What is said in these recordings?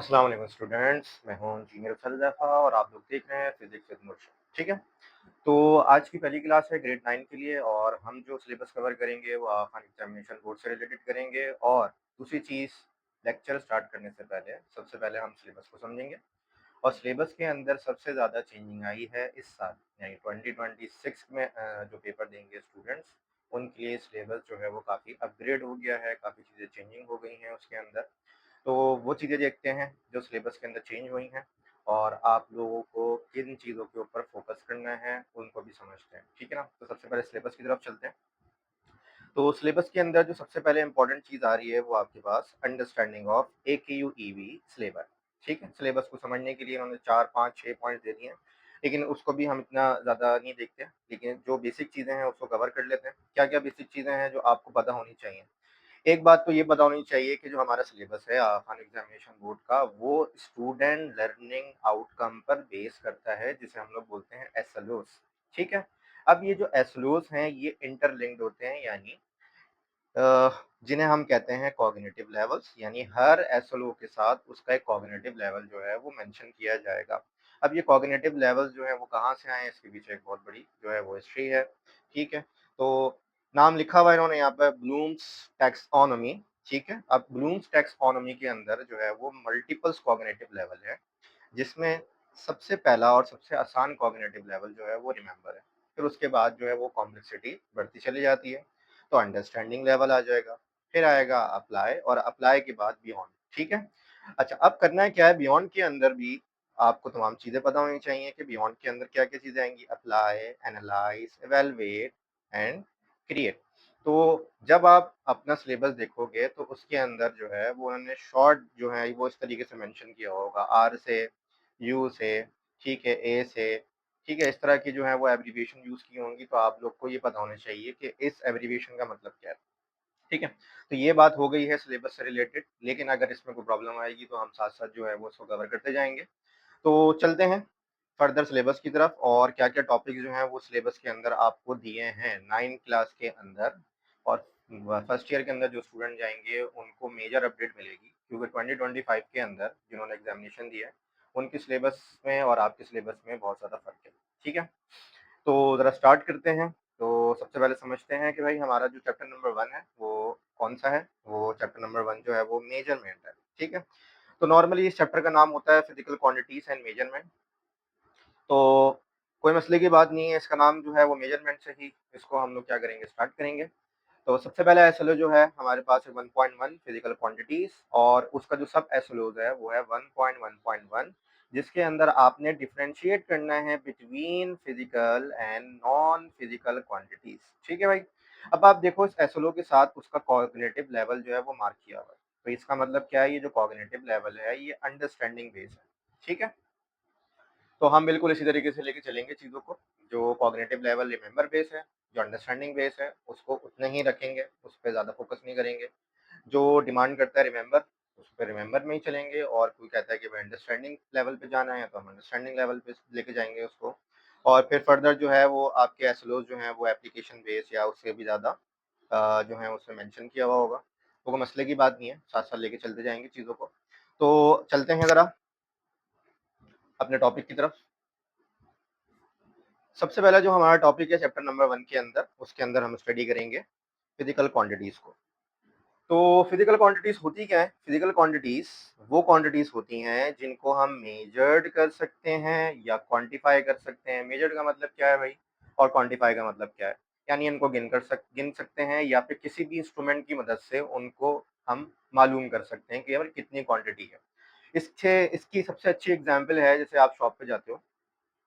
अस्सलाम वालेकुम स्टूडेंट्स, मैं हूं इंजीनियर फलदफ़ा और आप लोग देख रहे हैं फिजिक्स विद मुर्शद। ठीक है, तो आज की पहली क्लास है ग्रेड 9 के लिए और हम जो सिलेबस कवर करेंगे वो आसान एग्जामिनेशन बोर्ड से रिलेटेड करेंगे। और दूसरी चीज़, लेक्चर स्टार्ट करने से पहले सबसे पहले हम सिलेबस को समझेंगे। और सिलेबस के अंदर सबसे ज़्यादा चेंजिंग आई है इस साल, यानी 2026 में जो पेपर देंगे स्टूडेंट्स, उनके लिए सिलेबस जो है वो काफ़ी अपग्रेड हो गया है, काफ़ी चीज़ें चेंजिंग हो गई हैं उसके अंदर। तो वो चीज़ें देखते हैं जो सिलेबस के अंदर चेंज हुई हैं और आप लोगों को किन चीज़ों के ऊपर फोकस करना है उनको भी समझते हैं। ठीक है ना? तो सबसे पहले सिलेबस की तरफ चलते हैं। तो सिलेबस के अंदर जो सबसे पहले इम्पोर्टेंट चीज़ आ रही है वो आपके पास अंडरस्टैंडिंग ऑफ AKU-EV सिलेबस। ठीक है? सिलेबस को समझने के लिए उन्होंने 4, 5, 6 पॉइंट्स दे दिए हैं, लेकिन उसको भी हम इतना ज़्यादा नहीं देखते हैं, लेकिन जो बेसिक चीज़ें हैं उसको कवर कर लेते हैं। क्या-क्या बेसिक चीज़ें हैं जो आपको पता होनी चाहिए? एक बात तो ये पता होनी चाहिए कि जो हमारा सिलेबस है खान एग्जामिनेशन बोर्ड का, वो स्टूडेंट लर्निंग आउटकम पर बेस करता है, जिसे हम लोग बोलते हैं एसएलओस। ठीक है? अब ये जो एसएलओस हैं ये इंटरलिंक्ड होते हैं, यानी अ, जिन्हें हम कहते हैं कॉग्निटिव लेवल्स, यानी हर एसएलओ के साथ उसका एक कॉग्निटिव लेवल जो है वो मेंशन किया जाएगा। अब ये कॉग्निटिव लेवल्स जो है वो कहाँ से आए हैं, इसके पीछे एक बहुत बड़ी जो है वो हिस्ट्री है। ठीक है? तो नाम लिखा हुआ है इन्होंने यहाँ पर ब्लूम्स टैक्सोनॉमी। ठीक है? अब ब्लूम्स टैक्सोनॉमी के अंदर जो है वो मल्टीपल्स कॉग्निटिव लेवल है, जिसमें सबसे पहला और सबसे आसान कॉग्निटिव लेवल जो है वो रिमेंबर है। फिर उसके बाद जो है वो कॉम्प्लेक्सिटी बढ़ती चली जाती है। तो अंडरस्टैंडिंग लेवल आ जाएगा, फिर आएगा अप्लाई और अप्लाई के बाद बियॉन्ड। ठीक है? अच्छा, अब करना है क्या है, बियॉन्ड के अंदर भी आपको तमाम चीज़ें पता होनी चाहिए कि बियॉन्ड के अंदर क्या-क्या चीज़ें आएँगी। Apply, analyse, evaluate and create. तो जब आप अपना सिलेबस देखोगे तो उसके अंदर जो है वो उन्होंने शॉर्ट जो है वो इस तरीके से मेंशन किया होगा, आर से, यू से, ठीक है, ए से, ठीक है, इस तरह की जो है वो एब्रिविएशन यूज़ की होंगी, तो आप लोग को ये पता होना चाहिए कि इस एब्रिविएशन का मतलब क्या है। ठीक है? तो ये बात हो गई है सिलेबस से रिलेटेड, लेकिन अगर इसमें कोई प्रॉब्लम आएगी तो हम साथ-साथ जो है वो उसको कवर करते जाएँगे। तो चलते हैं फर्दर सिलेबस की तरफ और क्या-क्या टॉपिक जो हैं वो सिलेबस के अंदर आपको दिए हैं 9 क्लास के अंदर। और फर्स्ट ईयर के अंदर जो स्टूडेंट जाएँगे उनको मेजर अपडेट मिलेगी, क्योंकि 2025 के अंदर जिन्होंने एग्ज़ामिनेशन दिया है, उनके सिलेबस में और आपके सिलेबस में बहुत ज़्यादा फ़र्क है। ठीक है? तो ज़रा स्टार्ट करते हैं। तो सबसे पहले समझते हैं कि भाई हमारा जो चैप्टर नंबर 1 है वो कौन-सा है? वो चैप्टर नंबर 1 जो है वो मेजरमेंट है। ठीक है? तो नॉर्मली इस चैप्टर का नाम होता है फिजिकल क्वांटिटीज़ एंड मेजरमेंट। तो कोई मसले की बात नहीं है, इसका नाम जो है वो मेजरमेंट से ही इसको हम लोग क्या करेंगे, स्टार्ट करेंगे। तो सबसे पहला एसएलओ जो है हमारे पास है 1.1 फिजिकल क्वांटिटीज़, और उसका जो सब एसएलओज़ है वो है 1.1.1, जिसके अंदर आपने डिफरेंशिएट करना है between physical and non physical quantities. ठीक है भाई? अब आप देखो इस एसएलओ के साथ उसका कॉग्निटिव लेवल जो है वो मार्क किया हुआ है। तो इसका मतलब क्या है, ये जो कॉग्निटिव लेवल है ये अंडरस्टैंडिंग बेस है। ठीक है? तो हम बिल्कुल इसी तरीके से लेके चलेंगे चीज़ों को। जो कॉग्निटिव लेवल रिमेंबर बेस है, जो अंडरस्टैंडिंग बेस है, उसको उतना ही रखेंगे, उस पे ज़्यादा फ़ोकस नहीं करेंगे। जो डिमांड करता है रिमेंबर, उस पे रिमेंबर में ही चलेंगे, और कोई कहता है कि भाई अंडरस्टैंडिंग लेवल पे जाना है, तो हम अंडरस्टैंडिंग लेवल पे लेके जाएँगे उसको। और फिर फर्दर जो है वो आपके एसएलओज़ जो हैं वो एप्लीकेशन बेस या उससे भी ज़्यादा जो है उसमें मेंशन किया हुआ होगा। तो कोई मसले की बात नहीं है, साथ-साथ लेके चलते जाएँगे चीज़ों को। तो चलते हैं ज़रा अपने टॉपिक की तरफ। सबसे पहला जो हमारा टॉपिक है चैप्टर नंबर 1 के अंदर, उसके अंदर हम स्टडी करेंगे फिज़िकल क्वांटिटीज़ को। तो फिज़िकल क्वांटिटीज़ होती क्या है? फिज़िकल क्वांटिटीज़ वो क्वांटिटीज़ होती हैं जिनको हम मेजर्ड कर सकते हैं या क्वांटिफ़ाई कर सकते हैं। मेजर्ड का मतलब क्या है भाई? और क्वांटिफ़ाई का मतलब क्या है? यानी इनको गिन सकते हैं या फिर किसी भी इंस्ट्रूमेंट की मदद से उनको हम मालूम कर सकते हैं कि यार कितनी क्वांटिटी है। इसकी सबसे अच्छी एग्ज़ाम्पल है, जैसे आप शॉप पे जाते हो,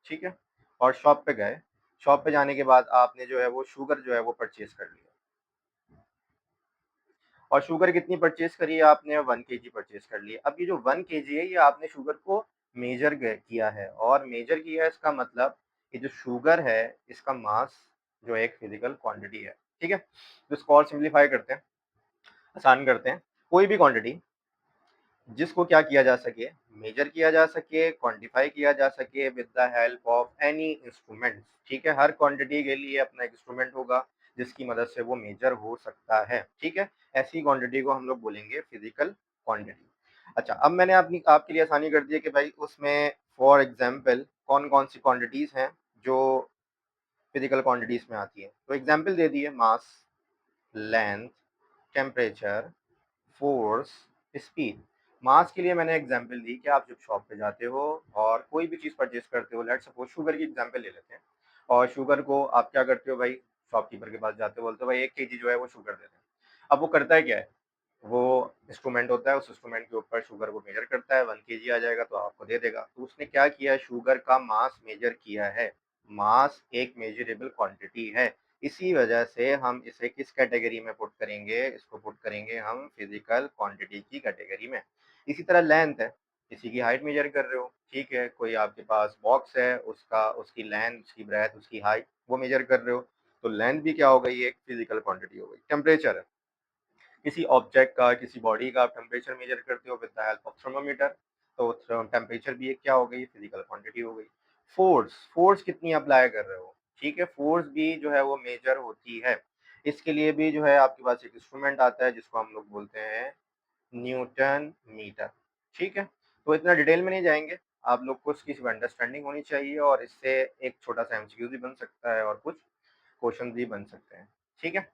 ठीक है? और शॉप पे गए, शॉप पे जाने के बाद आपने जो है वो शुगर जो है वो परचेज़ कर लिया, और शुगर कितनी परचेज़ करी है आपने? 1 केजी परचेज़ कर ली। अब ये जो 1 केजी है ये आपने शुगर को मेजर किया है, और मेजर किया है इसका मतलब ये जो शुगर है इसका मास जो एक फिजिकल क्वांटिटी है। ठीक है? तो इसको और सिंप्लीफाई करते हैं, आसान करते हैं। कोई भी क्वांटिटी जिसको क्या किया जा सके, मेजर किया जा सके, क्वांटिफाई किया जा सके with the help of any instruments. ठीक है? हर क्वांटिटी के लिए अपना एक इंस्ट्रूमेंट होगा जिसकी मदद से वो मेजर हो सकता है। ठीक है? ऐसी क्वांटिटी को हम लोग बोलेंगे फिजिकल क्वांटिटी। अच्छा, अब मैंने अपनी आपके लिए आसानी कर दी है कि भाई उसमें फॉर एग्ज़ाम्पल कौन-कौन सी क्वांटिटीज़ हैं जो फिज़िकल क्वांटिटीज़ में आती हैं। तो एग्ज़ाम्पल दे दिए मास, लेंथ, टेम्परेचर, फ़ोर्स, स्पीड। मास के लिए मैंने एग्ज़ाम्पल दी कि आप जब शॉप पे जाते हो और कोई भी चीज़ परचेज़ करते हो, लेट्स सपोज़ शुगर की एग्ज़ाम्पल ले लेते हैं और शुगर को आप क्या करते हो भाई, शॉपकीपर के पास जाते हो, बोलते हो भाई 1 केजी जो है वो शुगर दे दें। अब वो करता है क्या है, वो इंस्ट्रूमेंट होता है, उस इंस्ट्रूमेंट के ऊपर शुगर को मेजर करता है, 1 केजी आ जाएगा तो आपको दे देगा। तो उसने क्या किया, शुगर का मास मेजर किया है। मास एक मेजरेबल क्वांटिटी है। इसी वजह से हम इसे किस कैटेगरी में पुट करेंगे, इसको पुट करेंगे हम फिजिकल क्वांटिटी की कैटेगरी में। इसी तरह लेंथ है, किसी की हाइट मेजर कर रहे हो, ठीक है, कोई आपके पास बॉक्स है, उसका उसकी लेंथ, उसकी ब्रेथ, उसकी हाइट वो मेजर कर रहे हो, तो लेंथ भी क्या हो गई, एक फिजिकल क्वांटिटी हो गई। टेम्परेचर है, किसी ऑब्जेक्ट का, किसी बॉडी का आप टेम्परेचर मेजर करते हो with the help of thermometer, तो टेम्परेचर भी एक क्या हो गई, फिजिकल क्वांटिटी हो गई। फोर्स, फोर्स कितनी अप्लाई कर रहे हो, ठीक है, फोर्स भी जो है वो मेजर होती है। इसके लिए भी जो है आपके पास एक इंस्ट्रूमेंट आता है जिसको हम लोग बोलते हैं न्यूटन मीटर, ठीक है। तो इतना डिटेल में नहीं जाएंगे, आप लोग को इसकी अंडरस्टैंडिंग होनी चाहिए और इससे एक छोटा सा एमसीक्यू भी बन सकता है और कुछ क्वेश्चन भी बन सकते हैं, ठीक है।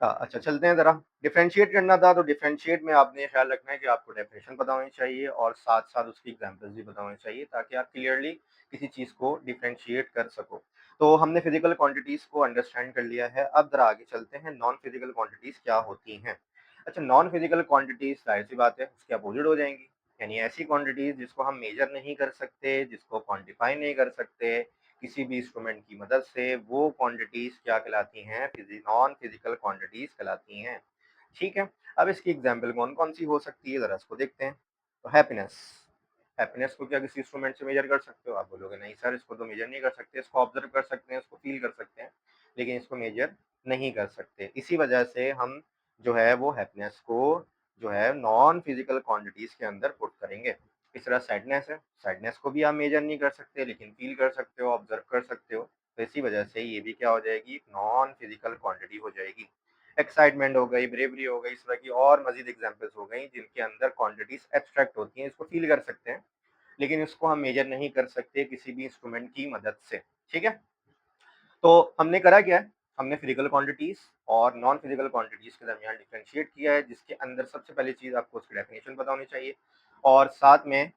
अच्छा चलते हैं ज़रा, डिफरेंशिएट करना था तो डिफरेंशिएट में आपने ख्याल रखना है कि आपको डेफिनेशन पता होनी चाहिए और साथ-साथ उसकी एग्ज़ाम्पल्स भी पता होने चाहिए ताकि आप क्लियरली किसी चीज़ को डिफरेंशिएट कर सको। तो हमने फिज़िकल क्वांटिटीज़ को अंडरस्टैंड कर लिया है, अब ज़रा आगे चलते हैं नॉन फिज़िकल क्वांटिटीज़ क्या होती हैं। अच्छा, नॉन फिज़िकल क्वांटिटीज़ ज़ाहिर-सी बात है उसके अपोज़िट हो जाएँगी, यानी ऐसी क्वांटिटीज़ जिसको हम मेजर नहीं कर सकते, जिसको क्वांटिफ़ाई नहीं कर सकते, किसी भी इंस्ट्रूमेंट की मदद से, वो क्वांटिटीज क्या कहलाती हैं, नॉन फिजिकल क्वांटिटीज कहलाती हैं, ठीक है। अब इसकी एग्जांपल कौन कौन सी हो सकती है, जरा इसको देखते हैं। तो हैप्पीनेस, हैप्पीनेस को क्या किसी इंस्ट्रूमेंट से मेजर कर सकते हो, आप बोलोगे नहीं सर इसको तो मेजर नहीं कर सकते, इसको ऑब्जर्व कर सकते हैं, इसको फील कर सकते हैं, लेकिन इसको मेजर नहीं कर सकते। इसी वजह से हम जो है वो हैप्पीनेस को जो है नॉन फिजिकल क्वांटिटीज के अंदर पुट करेंगे। इस तरह सैडनेस है, सैडनेस को भी आप मेजर नहीं कर सकते लेकिन फील कर सकते हो, ऑब्जर्व कर सकते हो, तो इसी वजह से ये भी क्या हो जाएगी, नॉन फिजिकल क्वांटिटी हो जाएगी। एक्साइटमेंट हो गई, ब्रेवरी हो गई, इस तरह की और मजीद एग्जांपल्स हो गई जिनके अंदर क्वांटिटीज एब्स्ट्रैक्ट होती हैं, इसको फील कर सकते हैं लेकिन इसको हम मेजर नहीं कर सकते किसी भी इंस्ट्रूमेंट की मदद से, ठीक है। तो हमने करा क्या है, हमने फिजिकल क्वांटिटीज और नॉन फिजिकल क्वांटिटीज के दरमियान डिफरेंशिएट किया है, जिसके अंदर सबसे पहली चीज आपको उसकी डेफिनेशन पता होनी चाहिए और साथ में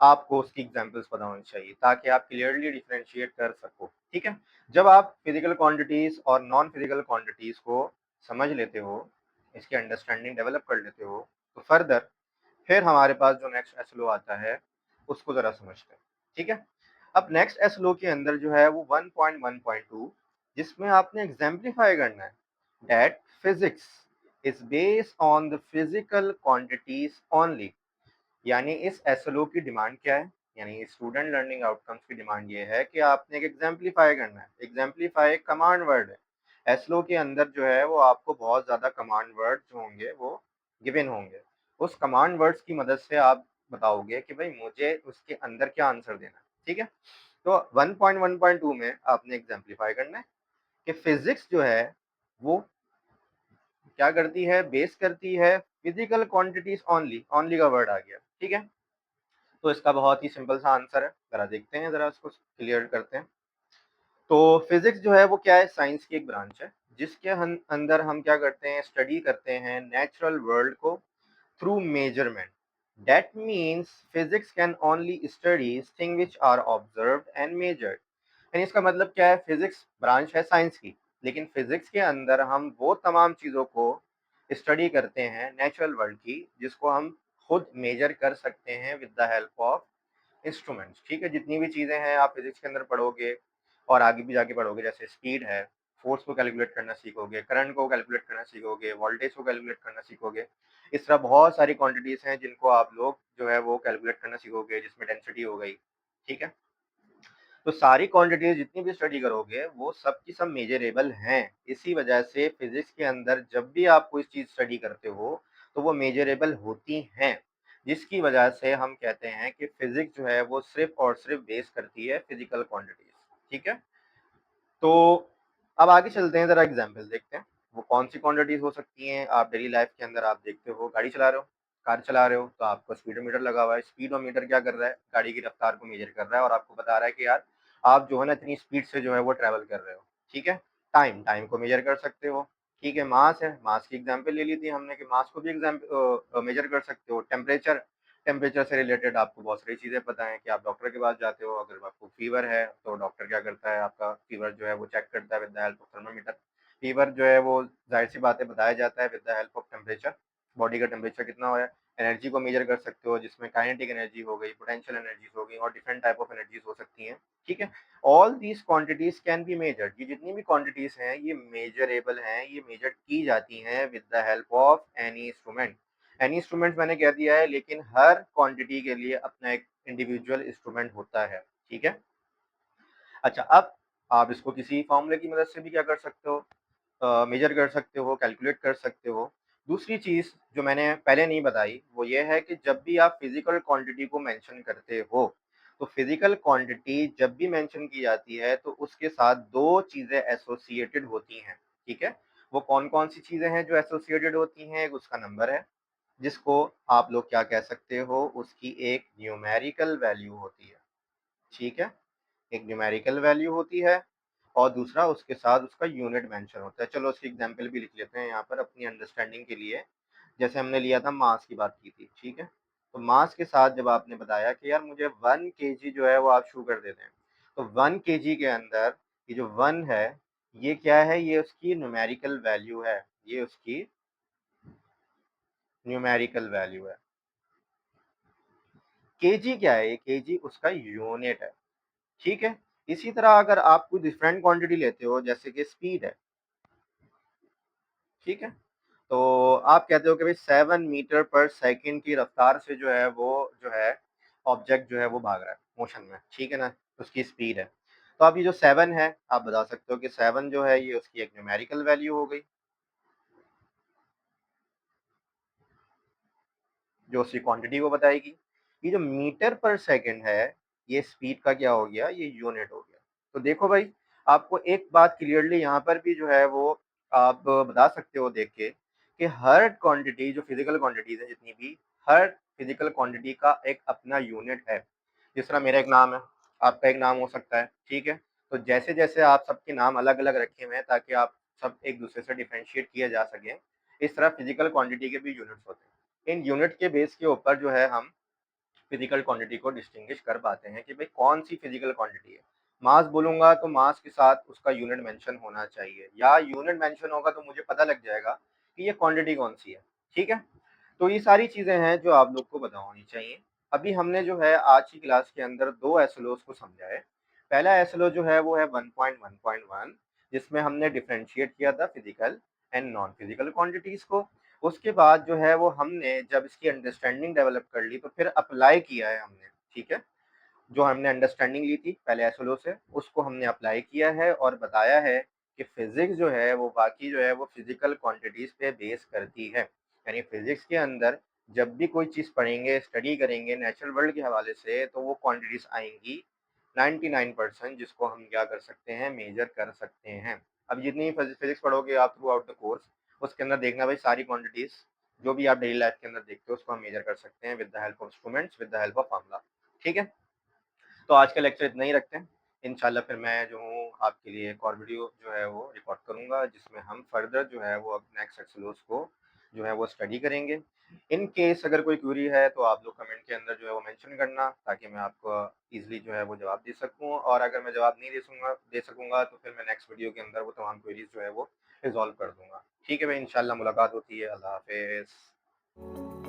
आपको उसकी एग्जांपल्स पता होनी चाहिए ताकि आप क्लियरली डिफरेंशिएट कर सको, ठीक है। जब आप फिजिकल क्वांटिटीज और नॉन फिजिकल क्वांटिटीज को समझ लेते हो, इसकी अंडरस्टैंडिंग डेवलप कर लेते हो, तो फर्दर फिर हमारे पास जो नेक्स्ट एसएलओ आता है उसको जरा समझते हैं, ठीक है। अब नेक्स्ट एसएलओ के अंदर जो है वो 1.1.2, जिसमें आपने एग्जाम्पलीफाई करना है that physics is based on the physical quantities only. यानी इस एसएलओ की डिमांड क्या है, यानी स्टूडेंट लर्निंग आउटकम्स की डिमांड ये है कि आपने एक एग्जाम्पलीफाई करना है। एग्जाम्पलीफाई एक कमांड वर्ड है, एसएलओ के अंदर जो है वो आपको बहुत ज्यादा कमांड वर्ड जो होंगे वो गिवन होंगे। उस कमांड वर्ड्स की मदद से आप बताओगे कि भाई मुझे उसके अंदर क्या आंसर देना है, ठीक है। तो 1.1.2 में आपने एग्जाम्पलीफाई करना है कि फिजिक्स जो है वो क्या करती है, बेस करती है फिजिकल क्वांटिटीज ओनली, ओनली का वर्ड आ गया, ठीक है। तो इसका बहुत ही सिंपल सा आंसर है, जरा देखते हैं, जरा इसको क्लियर करते हैं। तो फिजिक्स जो है वो क्या है, साइंस की एक ब्रांच है जिसके अंदर हम क्या करते हैं, स्टडी करते हैं नेचुरल वर्ल्ड को through measurement. That means physics can only study thing which are observed and measured. यानी इसका मतलब क्या है, फिजिक्स ब्रांच है साइंस की, लेकिन फिजिक्स के अंदर हम वो तमाम चीज़ों को स्टडी करते हैं नेचुरल वर्ल्ड की जिसको हम खुद मेजर कर सकते हैं with the help of instruments, ठीक है। जितनी भी चीज़ें हैं आप फिजिक्स के अंदर पढ़ोगे और आगे भी जाके पढ़ोगे, जैसे स्पीड है, फोर्स को कैलकुलेट करना सीखोगे, करंट को कैलकुलेट करना सीखोगे, वोल्टेज को कैलकुलेट करना सीखोगे। इस तरह बहुत सारी क्वांटिटीज़ हैं जिनको आप लोग जो है वो कैलकुलेट करना सीखोगे, जिसमें डेंसिटी हो गई, ठीक है। तो सारी क्वांटिटीज जितनी भी स्टडी करोगे वो सब की सब मेजरेबल हैं। इसी वजह से फिजिक्स के अंदर जब भी आप कोई चीज स्टडी करते हो तो वो मेजरेबल होती हैं, जिसकी वजह से हम कहते हैं कि फिजिक्स जो है वो सिर्फ और सिर्फ बेस करती है फिजिकल क्वांटिटीज, ठीक है। तो अब आगे चलते हैं, जरा एग्जाम्पल देखते हैं वो कौन सी क्वांटिटीज हो सकती हैं। आप डेली लाइफ के अंदर आप देखते हो, गाड़ी चला रहे हो, कार चला रहे हो तो आपका स्पीडोमीटर लगा हुआ है, स्पीडोमीटर क्या कर रहा है, गाड़ी की रफ्तार को मेजर कर रहा है और आपको बता रहा है कि यार आप जो है ना इतनी स्पीड से जो है वो ट्रैवल कर रहे हो, ठीक है। टाइम को मेजर कर सकते हो, ठीक है। मास है, मास की एग्जांपल ले ली थी हमने कि मास को भी मेजर कर सकते हो। टेम्परेचर, टेम्परेचर से रिलेटेड आपको बहुत सारी चीज़ें पता है कि आप डॉक्टर के पास जाते हो, अगर आपको फीवर है तो डॉक्टर क्या करता है, आपका फीवर जो है वो चेक करता है with the help of thermometer. Fever जो है वो जाहिर सी बात है बताया जाता है with the help of temperature, body का टेम्परेचर कितना हो है। एनर्जी को मेजर कर सकते हो जिसमें काइनेटिक एनर्जी हो गई, पोटेंशियल एनर्जीज हो गई और डिफरेंट टाइप ऑफ एनर्जीज हो सकती हैं, ठीक है। All these quantities can be measured, ये जितनी भी क्वांटिटीज हैं ये मेजरेबल हैं, ये मेजर की जाती हैं with the help of any instrument. Any instrument मैंने कह दिया है, लेकिन हर क्वांटिटी के लिए अपना एक इंडिविजुअल इंस्ट्रूमेंट होता है, ठीक है। अच्छा, अब आप इसको किसी फॉर्मूले की मदद से भी क्या कर सकते हो, मेजर कर सकते हो, कैलकुलेट कर सकते हो। दूसरी चीज़ जो मैंने पहले नहीं बताई वो ये है कि जब भी आप फिज़िकल क्वांटिटी को मेंशन करते हो, तो फिज़िकल क्वांटिटी जब भी मेंशन की जाती है तो उसके साथ 2 चीज़ें एसोसिएटेड होती हैं, ठीक है? वो कौन-कौन सी चीज़ें हैं जो एसोसिएटेड होती हैं? एक उसका नंबर है, जिसको आप लोग क्या कह सकते हो, उसकी एक न्यूमेरिकल वैल्यू होती है, ठीक है? एक न्यूमेरिकल वैल्यू होती है और दूसरा उसके साथ उसका यूनिट मेंशन होता है। चलो उसकी एग्जांपल भी लिख लेते हैं यहाँ पर अपनी अंडरस्टैंडिंग के लिए। जैसे हमने लिया था मास की बात की थी, ठीक है? तो मास के साथ जब आपने बताया कि यार मुझे 1 केजी जो है वो आप शुगर दे दें, तो 1 केजी के अंदर ये जो 1 है, ये क्या है? ये उसकी न्यूमेरिकल वैल्यू है, ये उसकी न्यूमेरिकल वैल्यू है। केजी क्या है? ये केजी उसका यूनिट है, ठीक है? इसी तरह अगर आप कोई डिफरेंट क्वांटिटी लेते हो जैसे कि स्पीड है, ठीक है? तो आप कहते हो कि भाई 7 मीटर पर सेकंड की रफ्तार से जो है वो जो है ऑब्जेक्ट जो है वो भाग रहा है मोशन में, ठीक है ना? उसकी स्पीड है। तो अब ये जो 7 है, आप बता सकते हो कि 7 जो है ये उसकी एक न्यूमेरिकल वैल्यू हो गई, जो उसकी क्वांटिटी को बताएगी। ये जो मीटर पर सेकंड है, ये स्पीड का क्या हो गया? ये यूनिट हो गया। तो देखो भाई, आपको एक बात क्लियरली यहाँ पर भी जो है वो आप बता सकते हो देख के कि हर क्वांटिटी जो फिजिकल क्वांटिटीज है जितनी भी, हर फिजिकल क्वांटिटी का एक अपना यूनिट है। जिस तरह मेरा एक नाम है, आपका एक नाम हो सकता है, ठीक है। तो जैसे जैसे आप सबके नाम अलग अलग रखे हुए हैं ताकि आप सब एक दूसरे से डिफ्रेंशिएट किए जा सकें, इस तरह फिजिकल क्वांटिटी के भी यूनिट्स होते हैं। इन यूनिट के बेस के ऊपर जो है हम फिजिकल क्वांटिटी को डिस्टिंग्विश कर पाते हैं कि भाई कौन सी फिजिकल क्वांटिटी है। मास बोलूंगा तो मास के साथ उसका यूनिट मेंशन होना चाहिए, या यूनिट मेंशन होगा तो मुझे पता लग जाएगा कि ये क्वांटिटी कौन सी है, ठीक है। तो ये सारी चीजें हैं जो आप लोग को पता होनी चाहिए। अभी हमने जो है आज की क्लास के अंदर 2 एसएलओस को समझा है। पहला एसएलओ जो है वो है 1.1.1, जिसमें हमने डिफरेंशिएट किया था physical and non physical quantities को। उसके बाद जो है वो हमने जब इसकी अंडरस्टैंडिंग डेवलप कर ली तो फिर अप्लाई किया है हमने, ठीक है। जो हमने अंडरस्टैंडिंग ली थी पहले एसएलओ से, उसको हमने अप्लाई किया है और बताया है कि फिजिक्स जो है वो बाकी जो है वो फिजिकल क्वांटिटीज पे बेस करती है। यानी फिजिक्स के अंदर जब भी कोई चीज़ पढ़ेंगे, स्टडी करेंगे नेचुरल वर्ल्ड के हवाले से, तो वो क्वांटिटीज आएंगी 99% जिसको हम क्या कर सकते हैं, मेजर कर सकते हैं। अब जितनी फिजिक्स पढ़ोगे आप थ्रू आउट द कोर्स, उसके अंदर देखना भाई सारी क्वांटिटीज जो भी आप डेली लाइफ के अंदर देखते हो उसको हम मेजर कर सकते हैं with the help of instruments, with the help of formula, ठीक है। तो आज का लेक्चर इतना ही रखते हैं। इंशाल्लाह फिर मैं जो हूँ आपके लिए एक और वीडियो जो है वो रिकॉर्ड करूँगा जिसमें हम फर्दर जो है वो अब नेक्स्ट एक्सलोस को जो है वो स्टडी करेंगे। इन केस अगर कोई क्वेरी है तो आप लोग कमेंट के अंदर जो है वो मेंशन करना ताकि मैं आपको ईज़िली जो है वो जवाब दे सकूँ, और अगर मैं जवाब नहीं दे सकूँगा तो फिर मैं नेक्स्ट वीडियो के अंदर वो तमाम क्वेरीज़ जो है वो रिज़ॉल्व कर दूँगा। ठीक है भाई, इंशाल्लाह मुलाकात होती है। अल्लाह हाफ़िज़।